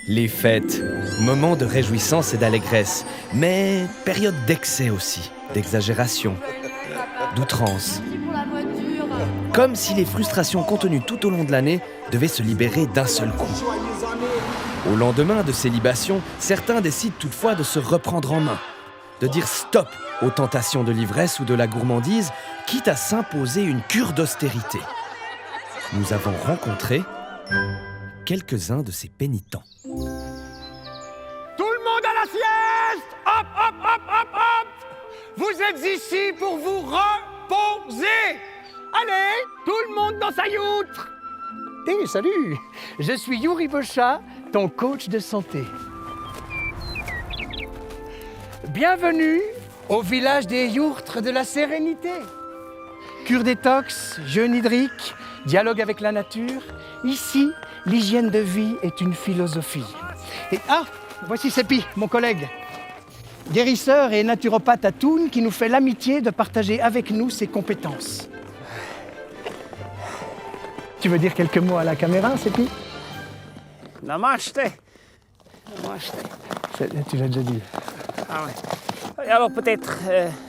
Les fêtes, moments de réjouissance et d'allégresse, mais période d'excès aussi, d'exagération, d'outrance. Comme si les frustrations contenues tout au long de l'année devaient se libérer d'un seul coup. Au lendemain de ces libations, certains décident toutefois de se reprendre en main, de dire stop aux tentations de l'ivresse ou de la gourmandise, quitte à s'imposer une cure d'austérité. Nous avons rencontré quelques-uns de ces pénitents. Tout le monde à la sieste! Hop, hop, hop, hop, hop! Vous êtes ici pour vous reposer! Allez, tout le monde dans sa youtre! Hé, salut! Je suis Yuri Bocha, ton coach de santé. Bienvenue au village des yourtres de la sérénité. Cure détox, jeûne hydrique, dialogue avec la nature. Ici, l'hygiène de vie est une philosophie. Et voici Seppi, mon collègue, guérisseur et naturopathe à Thun, qui nous fait l'amitié de partager avec nous ses compétences. Tu veux dire quelques mots à la caméra, Seppi? Namaste. Namaste. Tu l'as déjà dit. Ah ouais. Alors peut-être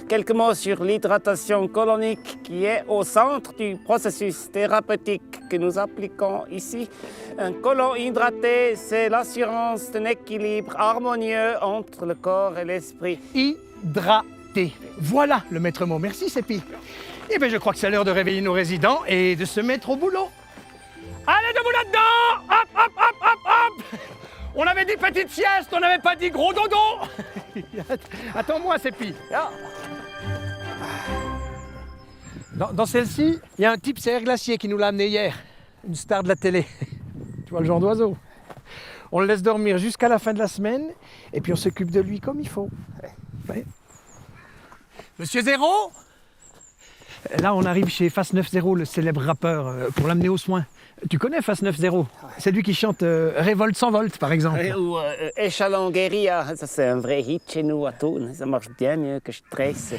quelques mots sur l'hydratation colonique qui est au centre du processus thérapeutique que nous appliquons ici. Un côlon hydraté, c'est l'assurance d'un équilibre harmonieux entre le corps et l'esprit. Hydraté. Voilà le maître mot. Merci, Seppi. Eh bien, je crois que c'est l'heure de réveiller nos résidents et de se mettre au boulot. Allez, debout là-dedans! Hop, hop, hop, hop, hop! On avait dit petite sieste, on n'avait pas dit gros dodo! Attends-moi, Seppi. Dans celle-ci, il y a un type CR Glacier qui nous l'a amené hier. Une star de la télé. Tu vois le genre d'oiseau. On le laisse dormir jusqu'à la fin de la semaine et puis on s'occupe de lui comme il faut. Ouais. Monsieur Zéro? Là, on arrive chez Fast 90, le célèbre rappeur, pour l'amener aux soins. Tu connais Fast 90? C'est lui qui chante Révolte sans Volt, par exemple. Ou Échalon Guérilla, ça c'est un vrai hit chez nous à Thun. Ça marche bien mieux que Stress.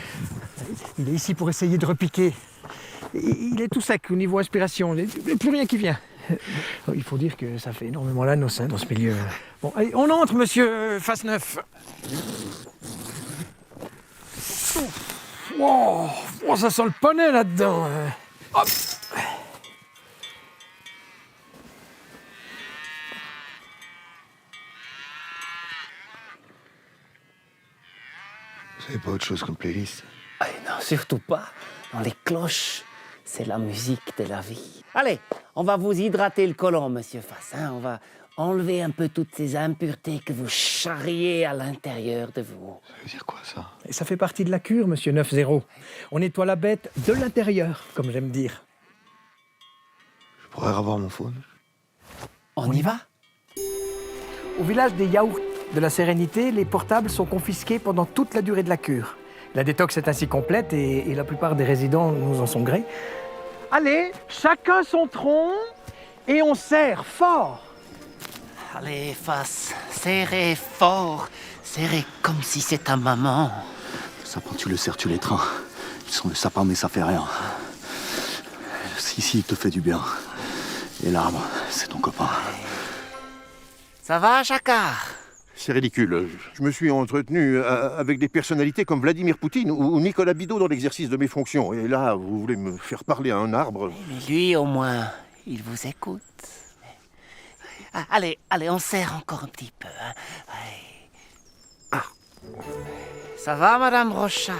Il est ici pour essayer de repiquer. Il est tout sec au niveau aspiration, il n'y a plus rien qui vient. Il faut dire que ça fait énormément la noce dans ce milieu. Bon, allez, on entre, monsieur Fast 9. Wow, ça sent le poney là-dedans. Hop. Vous avez pas autre chose comme playlist? Ah, non, surtout pas. Dans les cloches, c'est la musique de la vie. Allez, on va vous hydrater le côlon, monsieur Fass. On va enlever un peu toutes ces impuretés que vous charriez à l'intérieur de vous. Ça veut dire quoi, ça? Et ça fait partie de la cure, monsieur 90. On nettoie la bête de l'intérieur, comme j'aime dire. Je pourrais revoir mon phone? On y va? Au village des yaourts de la sérénité, les portables sont confisqués pendant toute la durée de la cure. La détox est ainsi complète et la plupart des résidents nous en sont gré. Allez, chacun son tronc et on serre fort. Allez, Fass, serrez fort. Serrez comme si c'est ta maman. Le sapin, tu le serres, tu l'étreins. Ils sont le sapin, mais ça fait rien. Si, il te fait du bien. Et l'arbre, c'est ton copain. Ça va, Jacquard? C'est ridicule. Je me suis entretenu avec des personnalités comme Vladimir Poutine ou Nicolas Bidot dans l'exercice de mes fonctions. Et là, vous voulez me faire parler à un arbre? Mais lui, au moins, il vous écoute. Allez, on serre encore un petit peu. Ça va, Madame Rocha?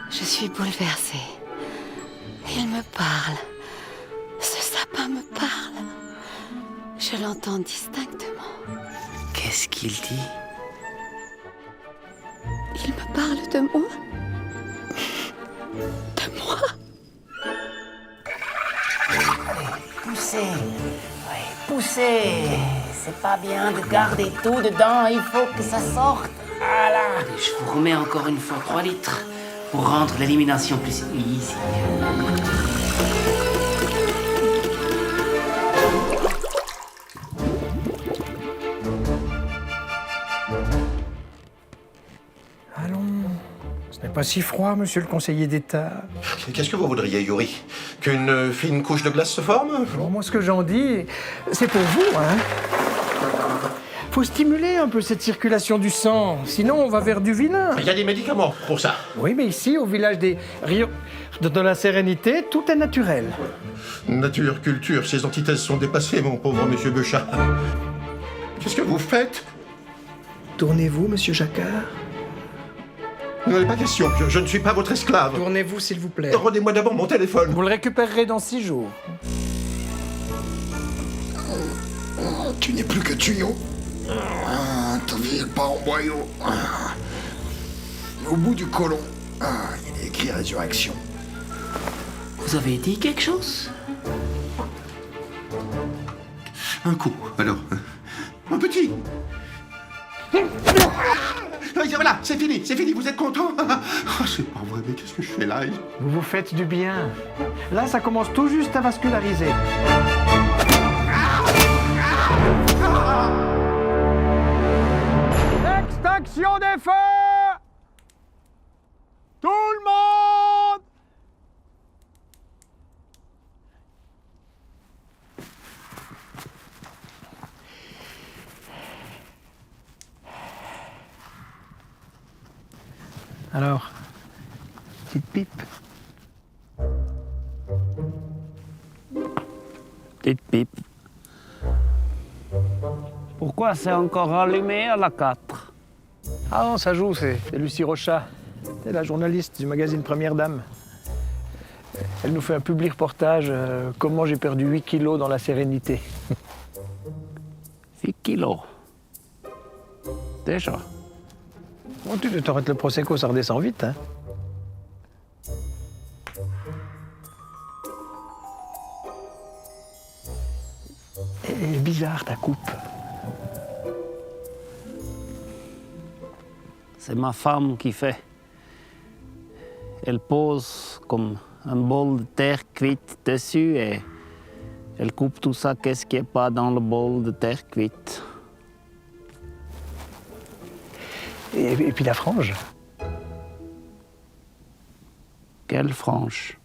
Je suis bouleversée. Il me parle. Ce sapin me parle. Je l'entends distinctement. Qu'est-ce qu'il dit? Il me parle de moi. De moi. Poussez. Oui, poussez. C'est pas bien de garder tout dedans. Il faut que ça sorte. Voilà. Allez, je vous remets encore une fois 3 litres pour rendre l'élimination plus easy. Ce n'est pas si froid, monsieur le conseiller d'État. Qu'est-ce que vous voudriez, Yuri? Qu'une fine couche de glace se forme? Bon, moi, ce que j'en dis, c'est pour vous, hein. Faut stimuler un peu cette circulation du sang, sinon on va vers du vilain. Il y a des médicaments pour ça. Oui, mais ici, au village des Rio de la Sérénité, tout est naturel. Nature, culture, ces antithèses sont dépassées, mon pauvre monsieur Beuchat. Qu'est-ce que vous faites? Tournez-vous, monsieur Jacquard. Il n'en est pas question, je ne suis pas votre esclave. Tournez-vous, s'il vous plaît. Rendez-moi d'abord mon téléphone. Vous le récupérerez dans 6 jours. Tu n'es plus que tuyau. Ta vie est pas en boyau. Au bout du côlon, il est écrit résurrection. Vous avez dit quelque chose? Un coup, alors. Un petit. Voilà, c'est fini, vous êtes content? Oh, c'est pas vrai, mais qu'est-ce que je fais là? Vous vous faites du bien. Là, ça commence tout juste à vasculariser. Extinction des feux! Tout le monde! Alors, petite pipe. Petite pipe. Pourquoi c'est encore allumé à la 4? Ah non, ça joue, c'est Lucie Rochat. C'est la journaliste du magazine Première Dame. Elle nous fait un public reportage comment j'ai perdu 8 kilos dans la sérénité. 6 kilos. Déjà. Bon, tu t'arrêtes le Prosecco, ça redescend vite, hein. Elle est bizarre, ta coupe. C'est ma femme qui fait. Elle pose comme un bol de terre cuite dessus et elle coupe tout ça, qu'est-ce qui n'est pas dans le bol de terre cuite. Et puis la frange. Quelle frange?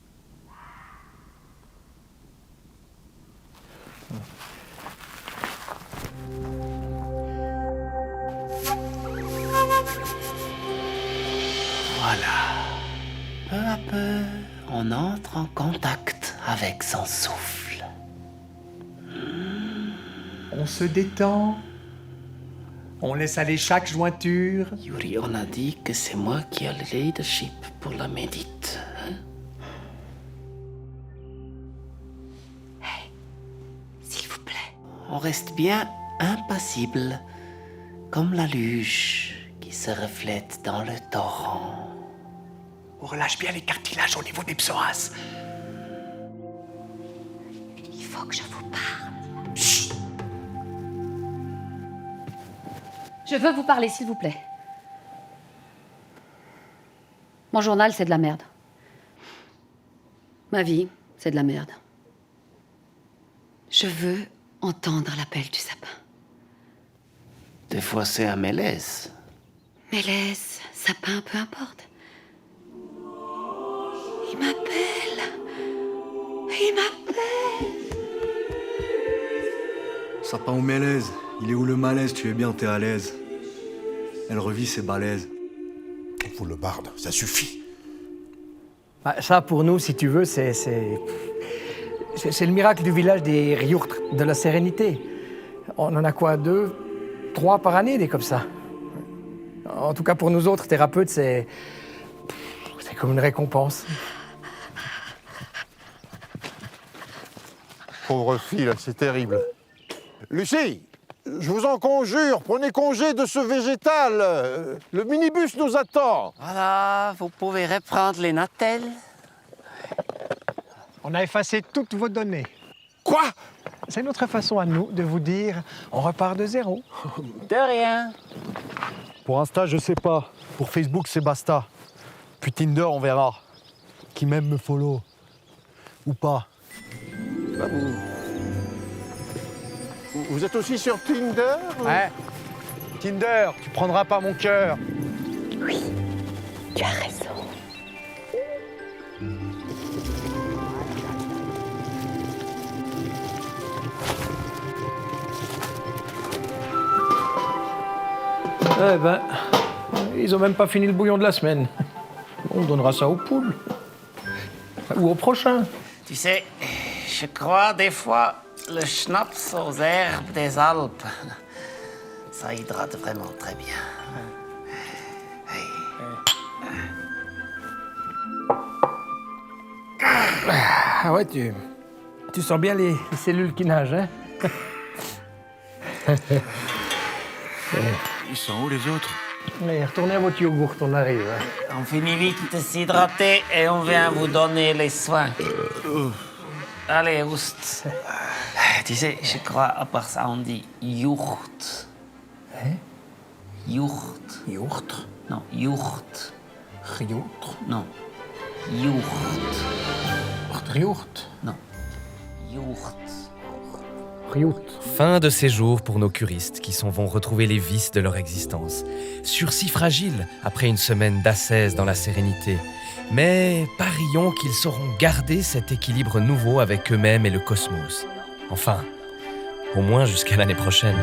Peu à peu, on entre en contact avec son souffle. On se détend. On laisse aller chaque jointure. Yuri, on a dit que c'est moi qui ai le leadership pour la médite. Hein? Hey, s'il vous plaît. On reste bien impassible, comme la luge qui se reflète dans le torrent. On relâche bien les cartilages au niveau des psoas. Il faut que je vous parle. Chut! Je veux vous parler, s'il vous plaît. Mon journal, c'est de la merde. Ma vie, c'est de la merde. Je veux entendre l'appel du sapin. Des fois, c'est un malaise. Mélèze, sapin, peu importe. Il m'appelle. Il m'appelle. Sapin ou mélèze, il est où le malaise? Tu es bien, t'es à l'aise. Elle revit ses balaises. Vous le barde, ça suffit. Bah, ça, pour nous, si tu veux, c'est le miracle du village des Riourtres de la Sérénité. On en a quoi, 2, 3 par année, des comme ça. En tout cas, pour nous autres thérapeutes, c'est comme une récompense. Pauvre fille, c'est terrible. Lucie, je vous en conjure, prenez congé de ce végétal. Le minibus nous attend. Voilà, vous pouvez reprendre les natelles. On a effacé toutes vos données. Quoi? C'est notre façon à nous de vous dire on repart de zéro. De rien. Pour Insta, je sais pas. Pour Facebook, c'est basta. Puis Tinder, on verra. Qui m'aime me follow. Ou pas. Bah, vous êtes aussi sur Tinder? Ouais. Tinder, tu prendras pas mon cœur. Tu as raison. Eh ben, ils ont même pas fini le bouillon de la semaine. On donnera ça aux poules. Ou au prochain. Tu sais, je crois des fois le schnapps aux herbes des Alpes. Ça hydrate vraiment très bien. Ah ouais, tu sens bien les cellules qui nagent, hein? Ils sont où les autres? Allez, retournez à votre yogourt, on arrive. Hein. On finit vite de s'hydrater et on vient vous donner les soins. Allez, oust. Tu sais, je crois, à part ça, on dit yourt. Hein? Yourt. Yourt? Non, yourt. Yourt? Non, yourt. Yourt? Non, yourt. Yourt. Fin de séjour pour nos curistes qui s'en vont retrouver les vices de leur existence. Sursis fragiles après une semaine d'ascèse dans la sérénité. Mais parions qu'ils sauront garder cet équilibre nouveau avec eux-mêmes et le cosmos. Enfin, au moins jusqu'à l'année prochaine.